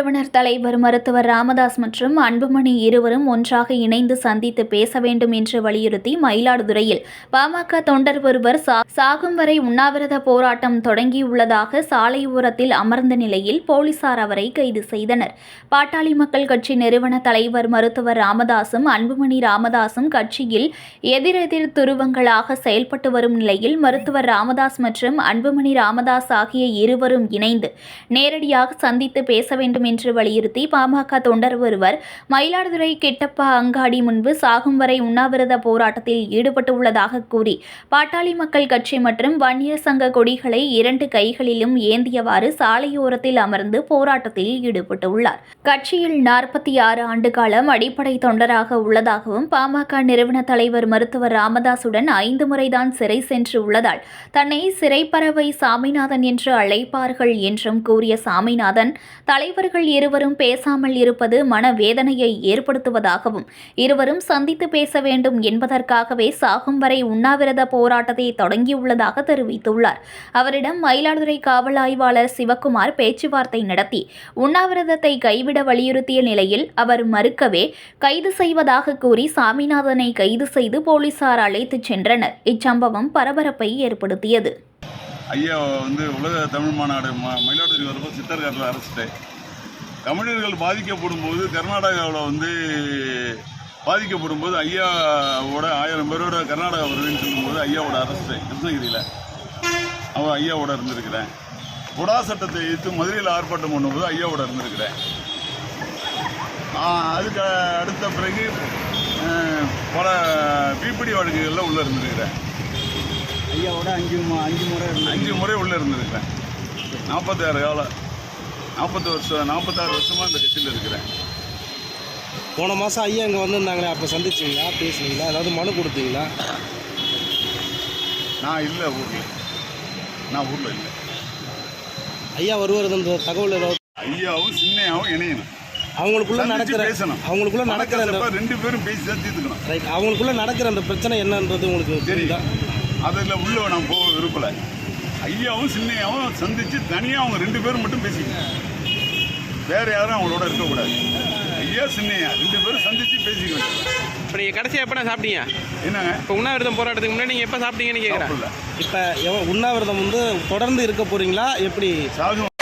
நிறுவனர் தலைவர் மருத்துவர் ராமதாஸ் மற்றும் அன்புமணி இருவரும் ஒன்றாக இணைந்து சந்தித்து பேச வேண்டும் என்று வலியுறுத்தி மயிலாடுதுறையில் பாமக தொண்டர் ஒருவர் சாகும் வரை உண்ணாவிரத போராட்டம் தொடங்கியுள்ளதாக சாலையோரத்தில் அமர்ந்த நிலையில் போலீசார் அவரை கைது செய்தனர். பாட்டாளி மக்கள் கட்சி நிறுவன தலைவர் மருத்துவர் ராமதாசும் அன்புமணி ராமதாசும் கட்சியில் எதிரெதிர் துருவங்களாக செயல்பட்டு வரும் நிலையில் மருத்துவர் ராமதாஸ் மற்றும் அன்புமணி ராமதாஸ் ஆகிய இருவரும் இணைந்து நேரடியாக சந்தித்து பேச வேண்டும் என்று வலியுறுத்தி பாமக தொண்டர் ஒருவர் மயிலாடுதுறை கிட்டப்பா அங்காடி முன்பு சாகும் வரை உண்ணாவிரத போராட்டத்தில் ஈடுபட்டுள்ளதாக கூறி பாட்டாளி மக்கள் கட்சி மற்றும் வன்னியர் சங்க கொடிகளை 2 கைகளிலும் ஏந்தியவாறு சாலையோரத்தில் அமர்ந்து போராட்டத்தில் ஈடுபட்டுள்ளார். கட்சியில் 46 ஆண்டு காலம் அடிப்படை தொண்டராக உள்ளதாகவும் பாமக நிறுவன தலைவர் மருத்துவர் ராமதாசுடன் 5 முறைதான் சிறை சென்று உள்ளதால் தன்னை சிறைப்பறவை சாமிநாதன் என்று அழைப்பார்கள் என்றும் கூறிய சாமிநாதன் தலைவர்கள் இருவரும் பேசாமல் இருப்பது மனவேதனையை ஏற்படுத்துவதாகவும் இருவரும் சந்தித்து பேச வேண்டும் என்பதற்காகவே சாகும் வரை உண்ணாவிரத போராட்டத்தை தொடங்கியுள்ளதாக தெரிவித்துள்ளார். அவரிடம் மயிலாடுதுறை காவல் ஆய்வாளர் சிவக்குமார் பேச்சுவார்த்தை நடத்தி உண்ணாவிரதத்தை கைவிட வலியுறுத்திய நிலையில் அவர் மறுக்கவே கைது செய்வதாக கூறி சாமிநாதனை கைது செய்து போலீசார் அழைத்துச் சென்றனர். இச்சம்பவம் பரபரப்பை ஏற்படுத்தியது. ஐயா உலக தமிழ் மாநாடு மயிலாடுதுறை வரப்போ சித்தர்காட்டில் அரசிட்டு தமிழர்கள் பாதிக்கப்படும் போது கர்நாடகாவில் பாதிக்கப்படும் போது ஐயாவோட 1000 பேரோட கர்நாடகா வருதுன்னு சொல்லும்போது ஐயாவோட அரசு கிருஷ்ணகிரியில் அவன் ஐயாவோட இருந்திருக்கிறேன். புடா சட்டத்தை எதிர்த்து மதுரையில் ஆர்ப்பாட்டம் பண்ணும்போது ஐயாவோட இருந்திருக்கிறேன். அதுக்கு அடுத்த பிறகு பல பிபிடி வழக்குகளில் உள்ளே இருந்திருக்கிறேன். ஐயாவோட 5 முறை உள்ளே இருந்திருக்கிறேன். 46 வருஷமாக இந்த கட்சியில் இருக்கிறேன். போன மாதம் ஐயா இங்கே வந்திருந்தாங்களே, அப்போ சந்திச்சிங்களா, பேசுனீங்களா, அதாவது மனு கொடுத்தீங்களா? நான் இல்லை ஊரில் இல்லை. ஐயா வருவதுன்ற தகவல் ஏதாவது? ஐயாவும் சின்னையாவும் இணையணும். அவங்களுக்குள்ள நடக்கிற பேசணும். அவங்களுக்குள்ள நடக்கிற 2 பேரும் பேசி தான் தீர்த்துக்கணும். ரைட். அவங்களுக்குள்ள நடக்கிற அந்த பிரச்சனை என்னன்றது உங்களுக்கு தெரியுதா? அதில் உள்ள நான் போக விருப்பலை. ஐயாவும் சின்னையாவும் சந்தித்து தனியாக அவங்க 2 பேரும் மட்டும் பேசிக்கணும். வேறு யாரும் அவங்களோட இருக்கக்கூடாது. ஐயா சின்னையா 2 பேரும் சந்தித்து பேசிக்கணும். இப்போ நீங்கள் கடைசியாக எப்போ சாப்பிட்டீங்க? என்னங்க இப்போ உண்ணாவிரதம் போராட்டத்துக்கு முன்னாடி நீங்கள் எப்போ சாப்பிட்டீங்கன்னு கேட்குறேன். இப்போ உண்ணாவிரதம் தொடர்ந்து இருக்க போகிறீங்களா எப்படி? சாகும்